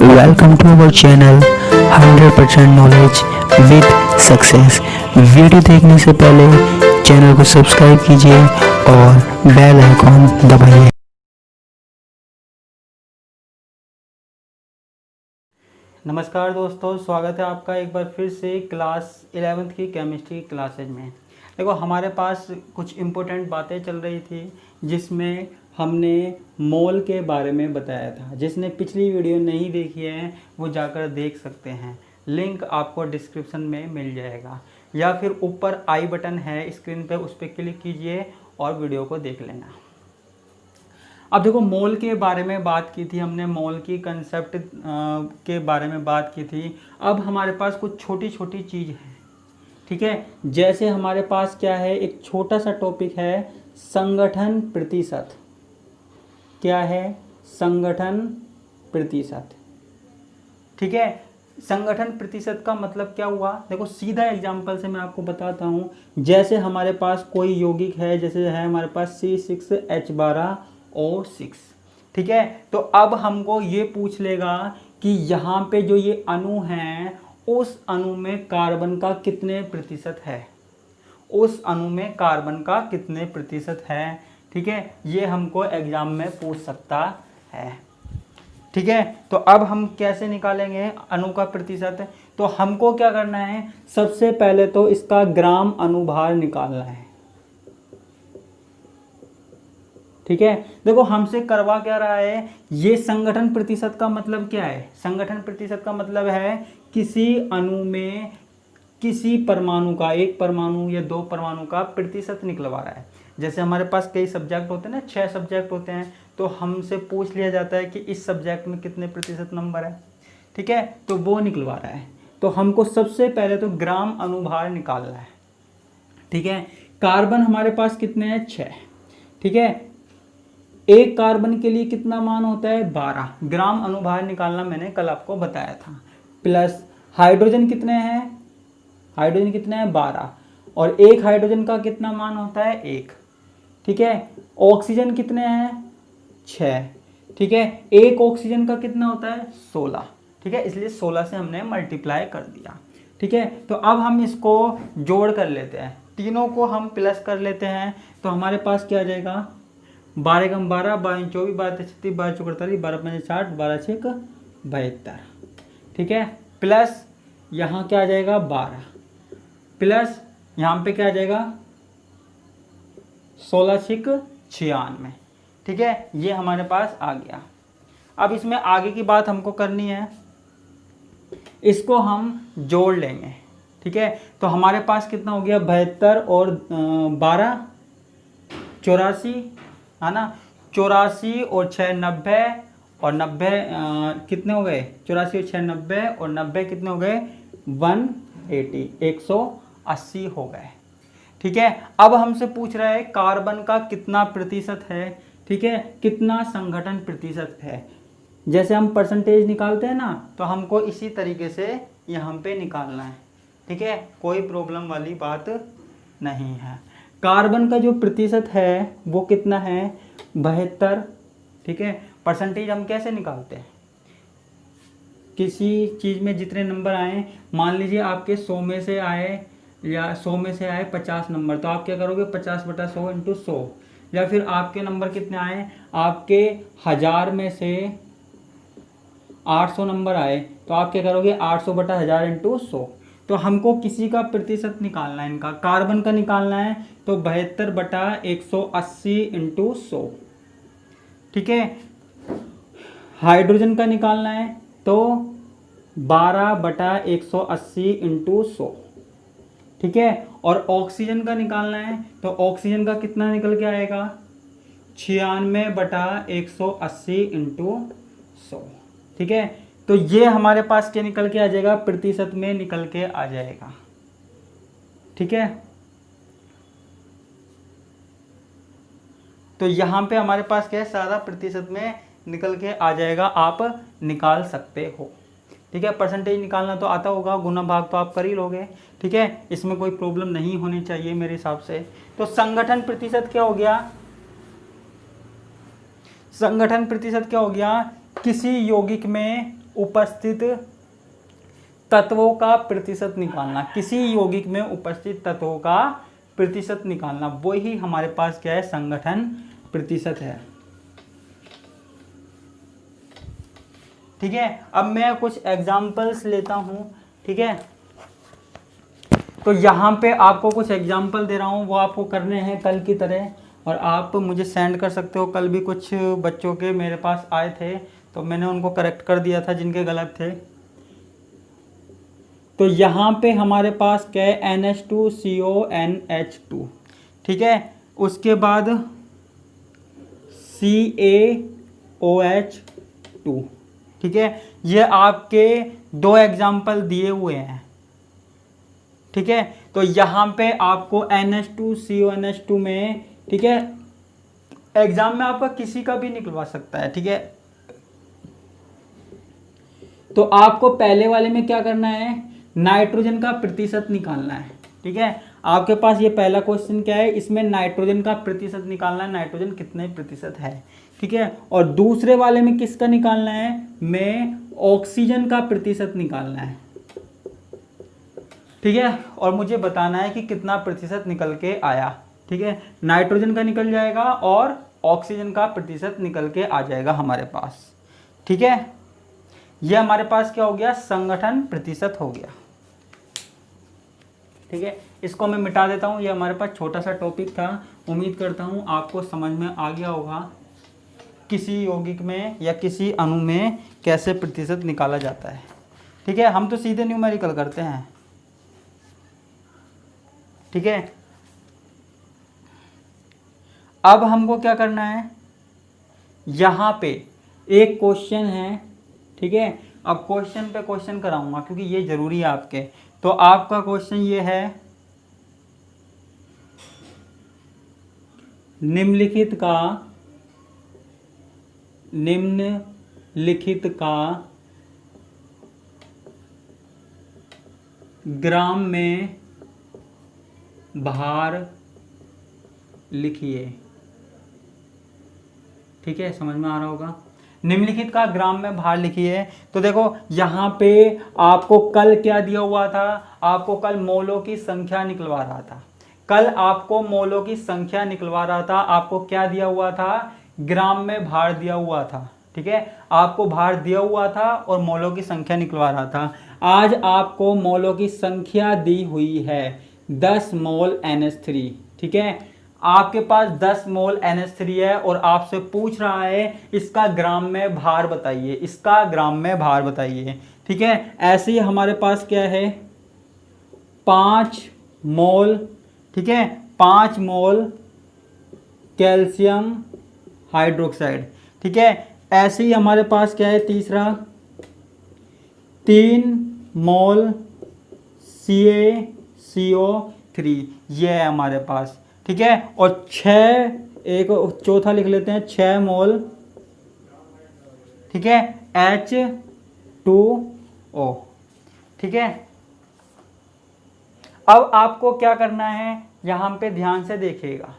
Welcome to our channel 100% knowledge with success. Video देखने से पहले चैनल को सब्सक्राइब कीजिए और बेल आइकॉन दबाइए। नमस्कार दोस्तों, स्वागत है आपका एक बार फिर से क्लास 11th की केमिस्ट्री क्लासेज में। देखो, हमारे पास कुछ इम्पोर्टेंट बातें चल रही थी जिसमें हमने मोल के बारे में बताया था। जिसने पिछली वीडियो नहीं देखी है वो जाकर देख सकते हैं, लिंक आपको डिस्क्रिप्शन में मिल जाएगा या फिर ऊपर आई बटन है स्क्रीन पे, उस पर क्लिक कीजिए और वीडियो को देख लेना। अब देखो, मोल के बारे में बात की थी हमने, मोल की कंसेप्ट के बारे में बात की थी। अब हमारे पास कुछ छोटी छोटी चीज़ है, ठीक है। जैसे हमारे पास क्या है, एक छोटा सा टॉपिक है संगठन प्रतिशत। क्या है? संगठन प्रतिशत, ठीक है। संगठन प्रतिशत का मतलब क्या हुआ? देखो, सीधा एग्जांपल से मैं आपको बताता हूँ। जैसे हमारे पास कोई यौगिक है, जैसे है हमारे पास C6H12O6, ठीक है। तो अब हमको ये पूछ लेगा कि यहाँ पे जो ये अणु हैं, उस अणु में कार्बन का कितने प्रतिशत है, उस अणु में कार्बन का कितने प्रतिशत है, ठीक है। ये हमको एग्जाम में पूछ सकता है, ठीक है। तो अब हम कैसे निकालेंगे अणु का प्रतिशत? तो हमको क्या करना है, सबसे पहले तो इसका ग्राम अनुभार निकालना है, ठीक है। देखो, हमसे करवा क्या रहा है, ये संगठन प्रतिशत का मतलब क्या है? संगठन प्रतिशत का मतलब है किसी अणु में किसी परमाणु का, एक परमाणु या दो परमाणु का प्रतिशत निकलवा रहा है। जैसे हमारे पास कई सब्जेक्ट होते हैं ना, 6 सब्जेक्ट होते हैं, तो हमसे पूछ लिया जाता है कि इस सब्जेक्ट में कितने प्रतिशत नंबर है, ठीक है। तो वो निकलवा रहा है, तो हमको सबसे पहले तो ग्राम अनुभार निकालना है, ठीक है। कार्बन हमारे पास कितने हैं? 6, ठीक है। एक कार्बन के लिए कितना मान होता है? 12 ग्राम अनुभार निकालना मैंने कल आपको बताया था। प्लस हाइड्रोजन कितने हैं? हाइड्रोजन कितने हैं? 12। और एक हाइड्रोजन का कितना मान होता है? 1, ठीक है। ऑक्सीजन कितने हैं? 6, ठीक है। एक ऑक्सीजन का कितना होता है? 16, ठीक है। इसलिए 16 से हमने मल्टीप्लाई कर दिया, ठीक है। तो अब हम इसको जोड़ कर लेते हैं, तीनों को हम प्लस कर लेते हैं। तो हमारे पास क्या आ जाएगा? 12 कम 12, 12 24, 12 36, 12 चौक 48, 12 5 60, 12 6 72, ठीक है। प्लस यहाँ क्या आ जाएगा? 12, प्लस यहाँ पे क्या आ जाएगा? 16 6 96, ठीक है। ये हमारे पास आ गया। अब इसमें आगे की बात हमको करनी है, इसको हम जोड़ लेंगे, ठीक है। तो हमारे पास कितना हो गया? 72 और 12 84, है ना। 84 और 6 90, और 90 कितने हो गए? 84 और 6 90, और 90 कितने हो गए? 180, 180 हो गए, ठीक है। अब हमसे पूछ रहा है कार्बन का कितना प्रतिशत है, ठीक है, कितना संगठन प्रतिशत है। जैसे हम परसेंटेज निकालते हैं ना, तो हमको इसी तरीके से यहाँ पे निकालना है, ठीक है। कोई प्रॉब्लम वाली बात नहीं है। कार्बन का जो प्रतिशत है वो कितना है? 72, ठीक है। परसेंटेज हम कैसे निकालते हैं? किसी चीज़ में जितने नंबर आए, मान लीजिए आपके 100 में से आए या 100 में से आए 50 नंबर, तो आप क्या करोगे? 50/100 × 100। या फिर आपके नंबर कितने आए, आपके 1000 में से 800 नंबर आए, तो आप क्या करोगे? 800/1000 × 100। तो हमको किसी का प्रतिशत निकालना है, इनका कार्बन का निकालना है, तो 72/180 × 100, ठीक है। हाइड्रोजन का निकालना है तो 12/180 × 100, ठीक है। और ऑक्सीजन का निकालना है तो ऑक्सीजन का कितना निकल के आएगा? 96/180 × 100, ठीक है। तो ये हमारे पास क्या निकल के आ जाएगा? प्रतिशत में निकल के आ जाएगा, ठीक है। तो यहाँ पे हमारे पास क्या है? सारा प्रतिशत में निकल के आ जाएगा, आप निकाल सकते हो, ठीक है। परसेंटेज निकालना तो आता होगा, गुना भाग तो आप कर ही लोगे, ठीक है। इसमें कोई प्रॉब्लम नहीं होनी चाहिए मेरे हिसाब से। तो संगठन प्रतिशत क्या हो गया? संगठन प्रतिशत क्या हो गया? किसी यौगिक में उपस्थित तत्वों का प्रतिशत निकालना, किसी यौगिक में उपस्थित तत्वों का प्रतिशत निकालना, वही हमारे पास क्या है, संगठन प्रतिशत है। ठीक है, अब मैं कुछ एग्जाम्पल्स लेता हूं। ठीक है, तो यहाँ पे आपको कुछ एग्जाम्पल दे रहा हूँ, वो आपको करने हैं कल की तरह, और आप मुझे सेंड कर सकते हो। कल भी कुछ बच्चों के मेरे पास आए थे तो मैंने उनको करेक्ट कर दिया था जिनके गलत थे। तो यहाँ पे हमारे पास क्या है, NH2CONH2। ठीक है, उसके बाद CaOH2। ठीक है, ये आपके 2 एग्जाम्पल दिए हुए हैं। ठीक है, तो यहाँ पे आपको NH2CONH2 में, ठीक है, एग्जाम में आपका किसी का भी निकलवा सकता है। ठीक है, तो आपको पहले वाले में क्या करना है, नाइट्रोजन का प्रतिशत निकालना है। ठीक है, आपके पास ये पहला क्वेश्चन क्या है, इसमें नाइट्रोजन का प्रतिशत निकालना है, नाइट्रोजन कितने प्रतिशत है। ठीक है, और दूसरे वाले में किसका निकालना है, में ऑक्सीजन का प्रतिशत निकालना है। ठीक है, और मुझे बताना है कि कितना प्रतिशत निकल के आया। ठीक है, नाइट्रोजन का निकल जाएगा और ऑक्सीजन का प्रतिशत निकल के आ जाएगा हमारे पास। ठीक है, ये हमारे पास क्या हो गया, संगठन प्रतिशत हो गया। ठीक है, इसको मैं मिटा देता हूँ। ये हमारे पास छोटा सा टॉपिक था, उम्मीद करता हूँ आपको समझ में आ गया होगा किसी यौगिक में या किसी अणु में कैसे प्रतिशत निकाला जाता है। ठीक है, हम तो सीधे न्यूमेरिकल करते हैं। ठीक है, अब हमको क्या करना है, यहाँ पे एक क्वेश्चन है। ठीक है, अब क्वेश्चन पे क्वेश्चन कराऊंगा क्योंकि ये जरूरी है आपके। तो आपका क्वेश्चन ये है, निम्नलिखित का ग्राम में भार लिखिए। ठीक है, समझ में आ रहा होगा, निम्नलिखित का ग्राम में भार लिखिए। तो देखो यहाँ पे आपको कल क्या दिया हुआ था, आपको कल मोलों की संख्या निकलवा रहा था। कल आपको मोलों की संख्या निकलवा रहा था, आपको क्या दिया हुआ था, ग्राम में भार दिया हुआ था। ठीक है, आपको भार दिया हुआ था और मोलों की संख्या निकलवा रहा था। आज आपको मोलों की संख्या दी हुई है 10 मोल NH3। ठीक है, आपके पास 10 मोल NH3 है और आपसे पूछ रहा है इसका ग्राम में भार बताइए, इसका ग्राम में भार बताइए। ठीक है, ऐसे ही हमारे पास क्या है, 5 मोल, ठीक है, 5 मोल कैल्शियम हाइड्रोक्साइड। ठीक है, ऐसे ही हमारे पास क्या है, तीसरा 3 मोल CaCO3, ये है हमारे पास। ठीक है, और 6, एक चौथा लिख लेते हैं, 6 मोल, ठीक है, H2O। ठीक है, अब आपको क्या करना है, यहाँ पे ध्यान से देखिएगा।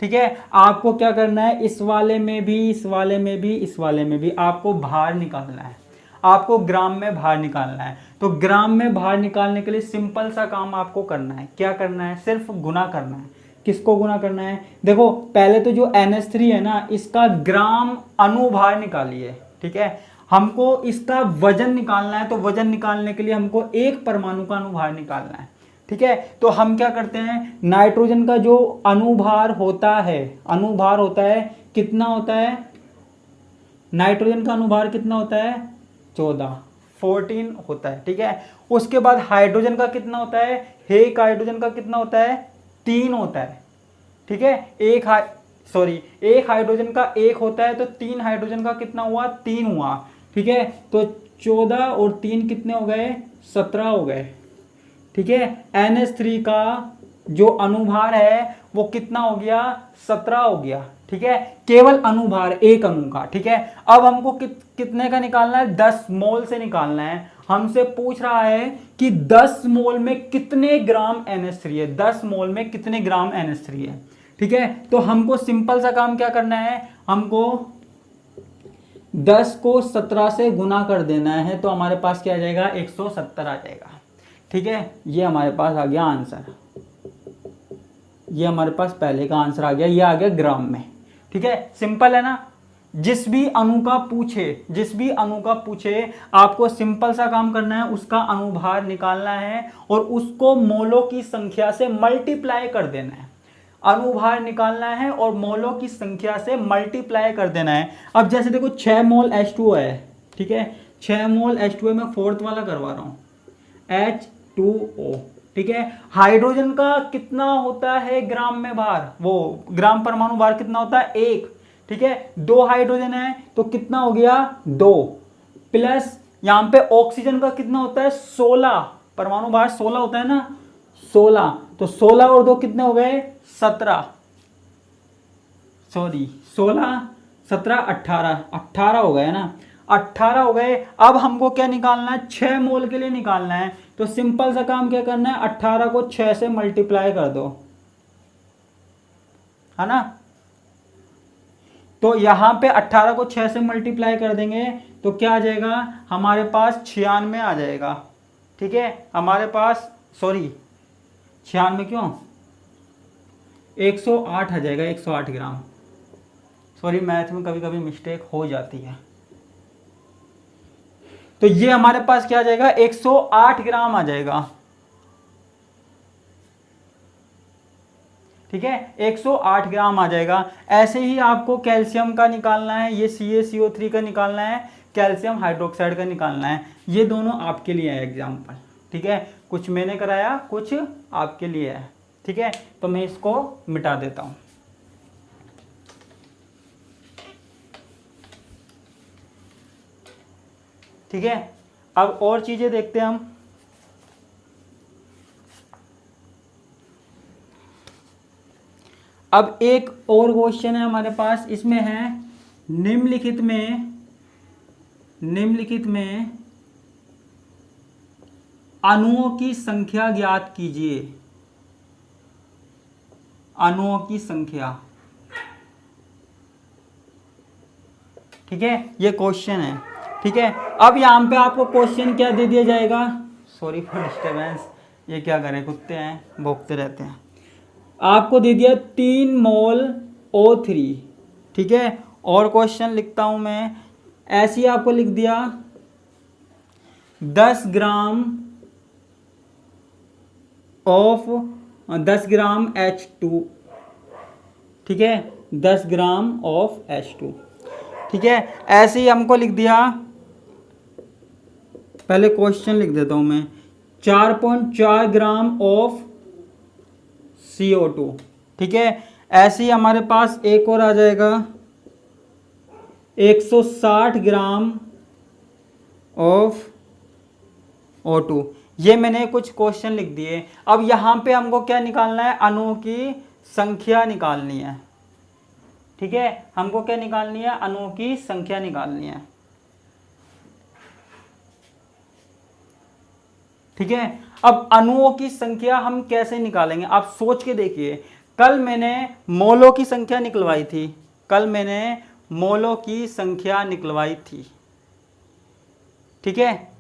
ठीक है, आपको क्या करना है, इस वाले में भी, इस वाले में भी, इस वाले में भी आपको भार निकालना है, आपको ग्राम में भार निकालना है। तो ग्राम में भार निकालने के लिए सिंपल सा काम आपको करना है, क्या करना है, सिर्फ गुना करना है। किसको गुना करना है, देखो पहले तो जो NH3 है ना, इसका ग्राम अनुभार निकालिए। ठीक है, हमको इसका वजन निकालना है, तो वजन निकालने के लिए हमको एक परमाणु का अनुभार निकालना है। ठीक है, तो हम क्या करते हैं, नाइट्रोजन का जो अनुभार होता है, अनुभार होता है कितना होता है, नाइट्रोजन का अनुभार कितना होता है, 14 होता है। ठीक है, उसके बाद हाइड्रोजन का कितना होता है, एक हाइड्रोजन का कितना होता है, 3 होता है। ठीक है, एक हाइड्रोजन का 1 होता है, तो 3 हाइड्रोजन का कितना हुआ, 3 हुआ। ठीक है, तो 14 और 3 कितने हो गए, 17 हो गए। ठीक है, NH3 का जो अनुभार है वो कितना हो गया, 17 हो गया। ठीक है, केवल अनुभार एक अणु का। ठीक है, अब हमको कितने का निकालना है, 10 मोल से निकालना है। हमसे पूछ रहा है कि 10 मोल में कितने ग्राम NH3 है, 10 मोल में कितने ग्राम NH3 है। ठीक है, तो हमको सिंपल सा काम क्या करना है, हमको 10 को 17 से गुना कर देना है तो हमारे पास क्या आ जाएगा, 170 आ जाएगा। ठीक है, ये हमारे पास आ गया आंसर, ये हमारे पास पहले का आंसर आ गया, ये आ गया ग्राम में। ठीक है, सिंपल है ना। जिस भी अणु का पूछे आपको सिंपल सा काम करना है, उसका अनुभार निकालना है और उसको मोलों की संख्या से मल्टीप्लाई कर देना है। अनुभार निकालना है और मोलों की संख्या से मल्टीप्लाई कर देना है। अब जैसे देखो 6 मोल H2O है, ठीक है, 6 मोल H2O में फोर्थ वाला करवा रहा हूं, H2O। ठीक है, हाइड्रोजन का कितना होता है ग्राम में भार, वो ग्राम परमाणु भार कितना होता है, 1। ठीक है, 2 हाइड्रोजन है तो कितना हो गया, 2 प्लस यहां पे ऑक्सीजन का कितना होता है, 16, परमाणु भार 16 होता है ना, 16, तो 16 और 2 कितने हो गए, 17, सॉरी 16 17 18 हो गए ना, 18 हो गए। अब हमको क्या निकालना है, 6 मोल के लिए निकालना है। तो सिंपल सा काम क्या करना है, 18 को 6 से मल्टीप्लाई कर दो, है ना। तो यहां पे 18 को 6 से मल्टीप्लाई कर देंगे तो क्या आ जाएगा, हमारे पास 96 आ जाएगा। ठीक है, हमारे पास सॉरी 96 क्यों, 108 आ जाएगा, 108 ग्राम। सॉरी, मैथ में कभी कभी मिस्टेक हो जाती है। तो ये हमारे पास क्या आ जाएगा, 108 ग्राम आ जाएगा। ठीक है, 108 ग्राम आ जाएगा। ऐसे ही आपको कैल्शियम का निकालना है, ये CaCO3 का निकालना है, कैल्शियम हाइड्रोक्साइड का निकालना है। ये दोनों आपके लिए है एग्जाम्पल। ठीक है, कुछ मैंने कराया, कुछ आपके लिए है। ठीक है, तो मैं इसको मिटा देता हूं। ठीक है, अब और चीजें देखते हैं हम। अब एक और क्वेश्चन है हमारे पास, इसमें है निम्नलिखित में अणुओं की संख्या ज्ञात कीजिए। अणुओं की संख्या, ठीक है, ये क्वेश्चन है। ठीक है, अब यहां पे आपको क्वेश्चन क्या दे दिया जाएगा, सॉरी फॉर डिस्टर्बेंस, ये क्या करें, कुत्ते हैं भौंकते रहते हैं। आपको दे दिया 3 मोल O3। ठीक है, और क्वेश्चन लिखता हूं मैं, ऐसे ही आपको लिख दिया 10 ग्राम H2। ठीक है, 10 ग्राम ऑफ H2। ठीक है, ऐसे ही हमको लिख दिया, पहले क्वेश्चन लिख देता हूं मैं, 4.4 ग्राम ऑफ CO2। ठीक है, ऐसे ही हमारे पास एक और आ जाएगा 160 ग्राम ऑफ O2। ये मैंने कुछ क्वेश्चन लिख दिए। अब यहां पे हमको क्या निकालना है, अणुओं की संख्या निकालनी है। ठीक है, हमको क्या निकालनी है, अणुओं की संख्या निकालनी है। ठीक है, अब अणुओं की संख्या हम कैसे निकालेंगे, आप सोच के देखिए। कल मैंने मोलों की संख्या निकलवाई थी, ठीक है।